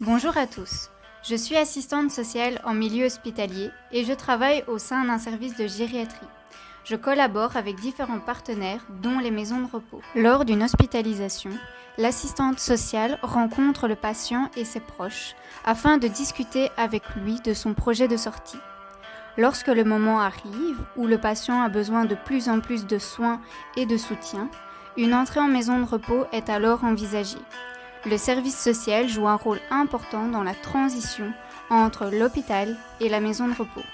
Bonjour à tous, je suis assistante sociale en milieu hospitalier et je travaille au sein d'un service de gériatrie. Je collabore avec différents partenaires, dont les maisons de repos. Lors d'une hospitalisation, l'assistante sociale rencontre le patient et ses proches afin de discuter avec lui de son projet de sortie. Lorsque le moment arrive où le patient a besoin de plus en plus de soins et de soutien, une entrée en maison de repos est alors envisagée. Le service social joue un rôle important dans la transition entre l'hôpital et la maison de repos.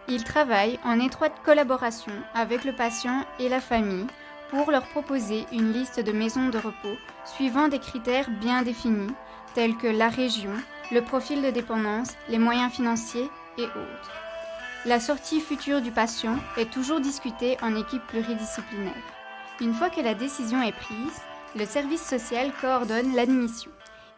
Il travaille en étroite collaboration avec le patient et la famille pour leur proposer une liste de maisons de repos suivant des critères bien définis tels que la région, le profil de dépendance, les moyens financiers et autres. La sortie future du patient est toujours discutée en équipe pluridisciplinaire. Une fois que la décision est prise, le service social coordonne l'admission,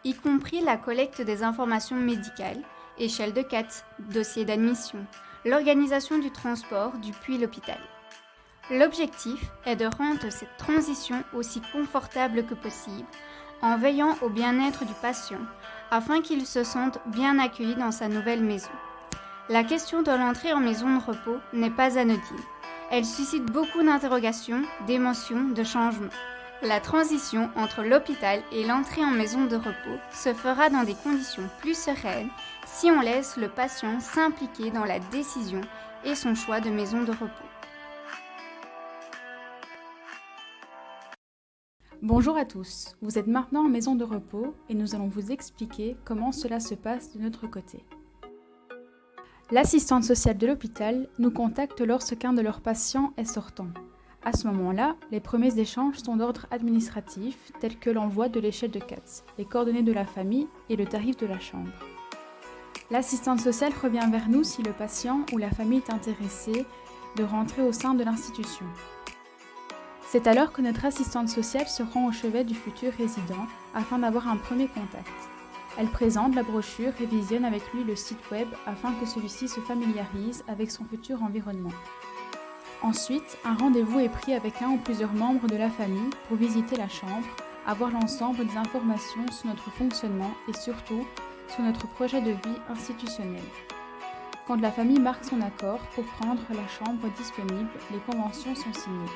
y compris la collecte des informations médicales, échelle de CAT, dossier d'admission, l'organisation du transport depuis l'hôpital. L'objectif est de rendre cette transition aussi confortable que possible, en veillant au bien-être du patient, afin qu'il se sente bien accueilli dans sa nouvelle maison. La question de l'entrée en maison de repos n'est pas anodine. Elle suscite beaucoup d'interrogations, d'émotions, de changements. La transition entre l'hôpital et l'entrée en maison de repos se fera dans des conditions plus sereines si on laisse le patient s'impliquer dans la décision et son choix de maison de repos. Bonjour à tous, vous êtes maintenant en maison de repos et nous allons vous expliquer comment cela se passe de notre côté. L'assistante sociale de l'hôpital nous contacte lorsqu'un de leurs patients est sortant. À ce moment-là, les premiers échanges sont d'ordre administratif, tels que l'envoi de l'échelle de CATS, les coordonnées de la famille et le tarif de la chambre. L'assistante sociale revient vers nous si le patient ou la famille est intéressé de rentrer au sein de l'institution. C'est alors que notre assistante sociale se rend au chevet du futur résident afin d'avoir un premier contact. Elle présente la brochure et visionne avec lui le site web afin que celui-ci se familiarise avec son futur environnement. Ensuite, un rendez-vous est pris avec un ou plusieurs membres de la famille pour visiter la chambre, avoir l'ensemble des informations sur notre fonctionnement et surtout sur notre projet de vie institutionnel. Quand la famille marque son accord pour prendre la chambre disponible, les conventions sont signées.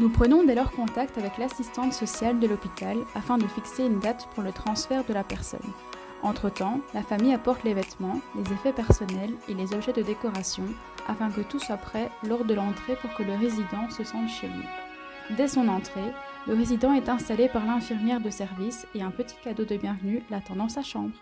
Nous prenons dès lors contact avec l'assistante sociale de l'hôpital afin de fixer une date pour le transfert de la personne. Entre-temps, la famille apporte les vêtements, les effets personnels et les objets de décoration afin que tout soit prêt lors de l'entrée pour que le résident se sente chez lui. Dès son entrée, le résident est installé par l'infirmière de service et un petit cadeau de bienvenue l'attend dans sa chambre.